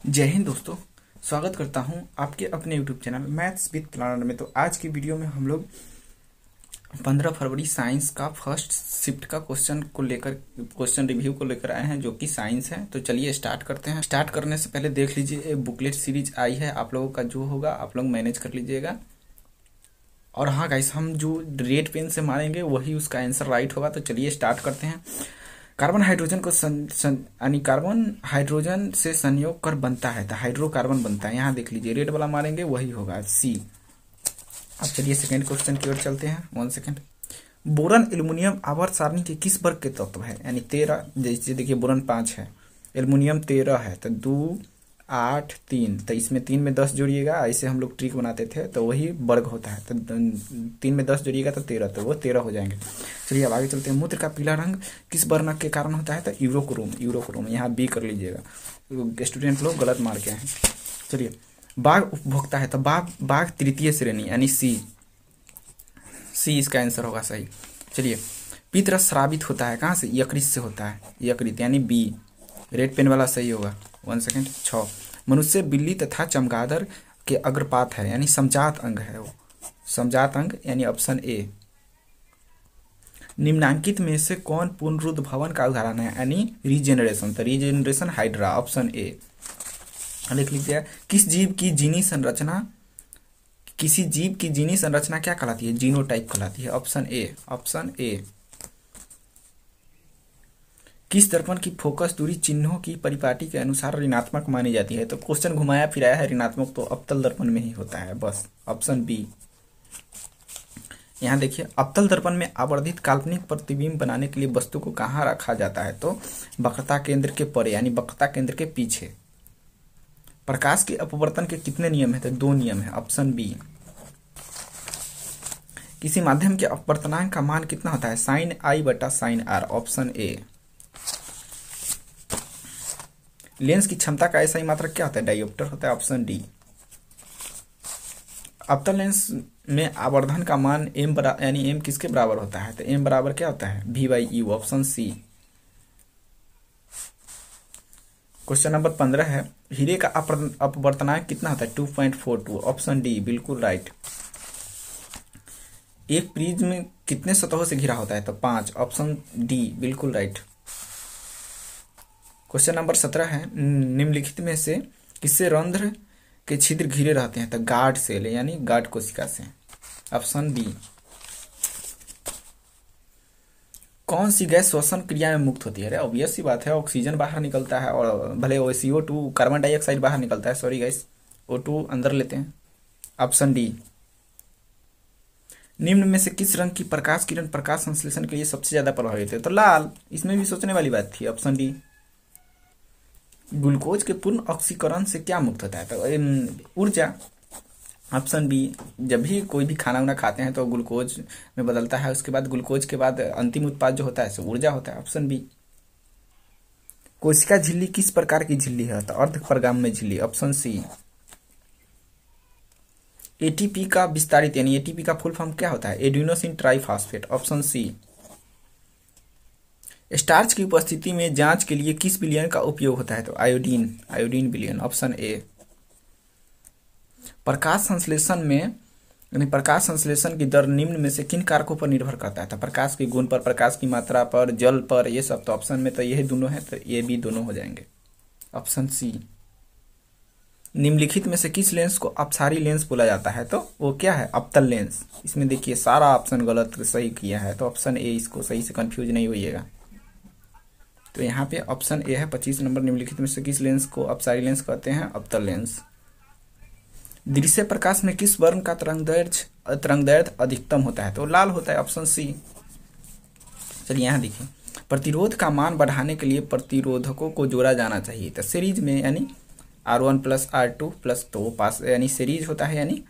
जय हिंद दोस्तों। स्वागत करता हूं आपके अपने YouTube channel maths with planner में। तो आज की वीडियो में हम लोग 15 फरवरी साइंस का फर्स्ट शिफ्ट का क्वेश्चन रिव्यू को लेकर आए हैं, जो कि साइंस है। तो चलिए स्टार्ट करते हैं। स्टार्ट करने से पहले देख लीजिए, एक बुकलेट सीरीज आई है, आप लोगों का जो होगा आप लोग मैनेज कर लीजिएगा। और हाँ गाइस, हम जो रेड पेन से मारेंगे वही उसका आंसर राइट होगा। तो चलिए स्टार्ट करते हैं। कार्बन हाइड्रोजन को यानी कार्बन हाइड्रोजन से संयोग कर बनता है तो हाइड्रोकार्बन बनता है। यहाँ देख लीजिए, रेड वाला मारेंगे वही होगा सी। अब चलिए सेकंड क्वेश्चन की ओर चलते हैं। 1 सेकंड। बोरन एल्युमिनियम आवर्त सारणी के किस वर्ग के तत्व है? यानी 13, जैसे देखिए बोरन 5 है, एल्युमिनियम 13 है, तो 2 8 3, तो इसमें 3 में 10 जोड़िएगा। ऐसे हम लोग ट्रिक बनाते थे, तो वही वर्ग होता है। तो 3 में 10 जोड़िएगा तो 13, तो वो 13 हो जाएंगे। चलिए अब आगे चलते हैं। मूत्र का पीला रंग किस वर्णक के कारण होता है? तो यूरोक्रोम। यहाँ बी कर लीजिएगा, स्टूडेंट लोग गलत मार के हैं। चलिए, बाघ उपभोक्ता है तो बाघ तृतीय श्रेणी यानी सी इसका आंसर होगा सही। चलिए, पित्तरस स्रावित होता है कहाँ से? यकृत से होता है, यकृत यानी बी, रेड पेन वाला सही होगा। 1 सेकंड। 6, मनुष्य, बिल्ली तथा चमगादड़ के अग्रपात है यानी समजात अंग है वो, समजात अंग यानी ऑप्शन ए। निम्नांकित में से कौन पुनरुद्ध भवन का उदाहरण है? यानी रीजेनरेशन, तो रीजेनरेशन हाइड्रा, ऑप्शन ए। लिख लीजिए, किसी जीव की जीनी संरचना क्या कहलाती है? जीनोटाइप कहलाती है, ऑप्शन ए। किस दर्पण की फोकस दूरी चिन्हों की परिपाटी के अनुसार ऋणात्मक मानी जाती है? तो क्वेश्चन घुमाया फिराया है, ऋणात्मक तो अवतल दर्पण में ही होता है, बस ऑप्शन बी। यहाँ देखिए, अवतल दर्पण में आवर्धित काल्पनिक प्रतिबिंब बनाने के लिए वस्तु को कहाँ रखा जाता है? तो वक्रता केंद्र के परे यानी वक्रता केंद्र के पीछे। प्रकाश के अपवर्तन के कितने नियम है? तो 2 नियम है, ऑप्शन बी। किसी माध्यम के अपवर्तनांक का मान कितना होता है? sin i बटा sin r, option A. Lens की क्षमता का ऐसा ही मात्रक क्या होता है? डायोप्टर होता है, ऑप्शन डी। अवतल लेंस में आवर्धन का मान यानी m किसके बराबर होता है? तो m बराबर क्या होता है? v/u, option C. Question number 15 है, हीरे का अपवर्तनांक कितना होता है? 2.42, ऑप्शन डी, बिल्कुल राइट। एक प्रिज्म कितने सतहों से घिरा होता है? तो 5, ऑप्शन डी, बिल्कुल राइट। क्वेश्चन नंबर 17 है, निम्नलिखित में से किससे रंध्र के छिद्र घिरे रहते हैं? तो गार्ड सेल यानी गार्ड कोशिका से, ऑप्शन बी। कौन सी गैस श्वसन क्रिया में मुक्त होती है? अरे ऑब्वियस सी बात है, ऑक्सीजन बाहर निकलता है, और भले वो CO2 कार्बन डाइऑक्साइड बाहर निकलता है, सॉरी गैस, O2 अंदर लेते हैं, ऑप्शन डी। निम्न में से किस रंग की प्रकाश किरण प्रकाश संश्लेषण के लिए सबसे ज्यादा प्रभावित है? तो लाल, इसमें भी सोचने वाली बात थी, ऑप्शन डी। ग्लूकोज के पूर्ण ऑक्सीकरण से क्या मुक्त होता है? तो ऊर्जा, ऑप्शन बी। जब भी कोई भी खाना वाना खाते हैं तो ग्लूकोज में बदलता है, उसके बाद ग्लूकोज के बाद अंतिम उत्पाद जो होता है सो ऊर्जा होता है, ऑप्शन बी। कोशिका झिल्ली किस प्रकार की झिल्ली है? तो अर्ध परगामी झिल्ली, ऑप्शन सी। एटीपी का विस्तारित यानी एटीपी का फुल फॉर्म क्या होता है? Adenosine triphosphate, option c. स्टार्च की उपस्थिति में जांच के लिए किस विलयन का उपयोग होता है? तो आयोडीन विलयन, ऑप्शन ए। प्रकाश संश्लेषण की दर निम्न में से किन कारकों पर निर्भर करता है? तो प्रकाश के गुण पर, प्रकाश की मात्रा पर, जल पर, ये सब। तो ऑप्शन में तो यही दोनों है, तो ये भी दोनों हो जाएंगे, ऑप्शन सी। निम्नलिखित में से किस लेंस को अपसारी लेंस बोला जाता है? तो वो क्या है? अवतल लेंस। इसमें देखिए सारा ऑप्शन गलत सही किया है, तो ऑप्शन ए, इसको सही से कंफ्यूज नहीं होइएगा। तो यहाँ पे ऑप्शन ए है 25 नंबर। निम्नलिखित में से किस लेंस को अपसारी लेंस कहते हैं? अवतल लेंस। दृश्य प्रकाश में किस वर्ण का तरंगदैर्घ्य अधिकतम होता है? तो लाल होता है, ऑप्शन सी। चलिए यहाँ देखिए, प्रतिरोध का मान बढ़ाने के लिए प्रतिरोधकों को जोड़ा जाना चाहिए, तो सीरीज में यानी R1 + R2 + तो पास यानी सीरीज होता है, यानी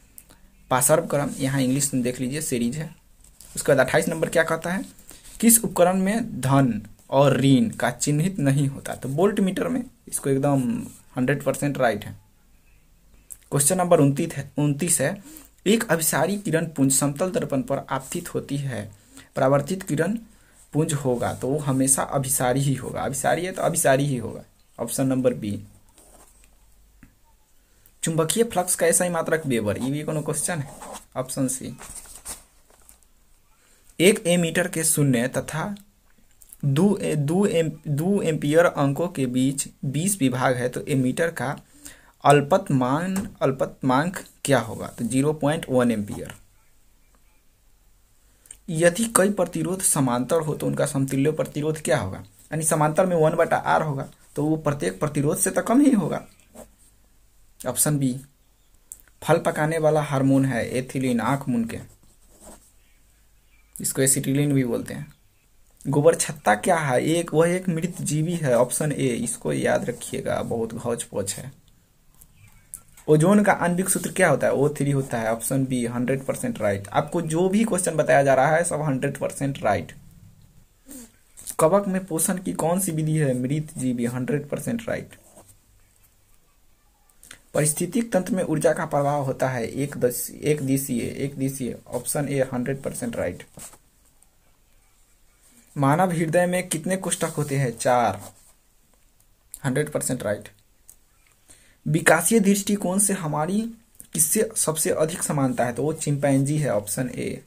पासर्व क्रम। यहाँ इंग्लिश में देख लीजिए, सीरीज है। उसके बाद 28 नंबर क्या कहता है? किस उपकरण में धन और ऋण का चिन्हित नहीं होता? तो वोल्ट मीटर में। इसको एकदम 100% राइट है। क्वेश्चन नंबर 29 है, एक अभिसारी किरण पुंज समतल दर्पण पर आपतित होती है, परावर्तित किरण पुंज होगा तो वो हमेशा अभिसारी ही होगा। अभिसारी है तो अभिसारी ही होगा, ऑप्शन नंबर बी। चुंबकीय फ्लक्स का SI मात्रक वेबर, ये भी कोनो क्वेश्चन है। Option C. 1 एमीटर के शून्य तथा 2 एम्पियर अंकों के बीच 20 विभाग है, तो एमीटर का अल्पतमांक क्या होगा? तो 0.1 एम्पियर। यदि कई प्रतिरोध समांतर हो तो उनका समतुल्य प्रतिरोध क्या होगा? यानी समांतर में 1/r होगा, तो वो प्रत्येक प्रतिरोध से तो कम ही होगा। Option b. फल पकाने वाला हार्मोन है एथिलीन, आंख मूंद के, इसको एसिटिलीन भी बोलते हैं। गोबर छत्ता क्या है? वह एक मृत जीवी है। ऑप्शन ए, इसको याद रखिएगा, बहुत हौच पौच है। ओजोन का आणविक सूत्र क्या होता है? O3 होता है। Option b 100% right. आपको जो भी क्वेश्चन बताया जा रहा है सब 100% राइट। कवक में पोषण की कौन सी विधि है? मृत जीवी, 100% राइट। परिस्थितिक तंत्र में ऊर्जा का प्रवाह होता है एक दिशीय। Option A 100% right. मानव हृदय में कितने कोष्ठक होते हैं? 4, 100% राइट। विकासीय दृष्टिकोण से हमारी किससे सबसे अधिक समानता है? तो वो चिंपैंजी है। Option A.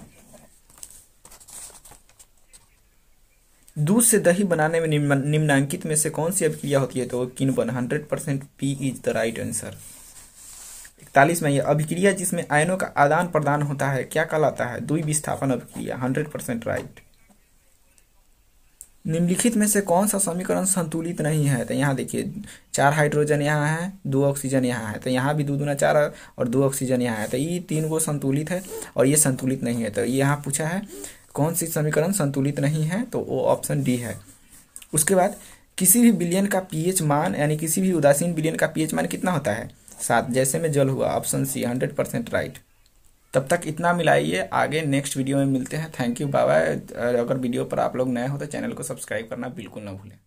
दूध से दही बनाने में निम्नलिखित में से कौन सी अभिक्रिया होती है? तो किण्वन, 100% P is the right answer. 41 में, यह अभिक्रिया जिसमें आयनों का आदान प्रदान होता है क्या कहलाता है? द्विविस्थापन अभिक्रिया, 100% राइट। निम्नलिखित में से कौन सा समीकरण संतुलित नहीं है? तो यहाँ देखिए, 4 हाइड्रोजन यहाँ है, 2 ऑक्सीजन यहाँ है, तो यहाँ भी 2 दूना 4 और 2 ऑक्सीजन यहाँ है, तो ये 3 को संतुलित है और ये संतुलित नहीं है। तो ये यहाँ पूछा है कौन सी समीकरण संतुलित नहीं है, तो वो ऑप्शन डी है। उसके बाद किसी भी विलयन का पीएच मान, यानी किसी भी उदासीन विलयन का पीएच मान कितना होता है? 7, जैसे में जल हुआ। Option c 100% right. तब तक इतना मिलाइए, आगे नेक्स्ट वीडियो में मिलते हैं। Thank you, bye bye. अगर वीडियो पर आप लोग नए हो तो चैनल को सब्सक्राइब करना बिल्कुल ना भूलें।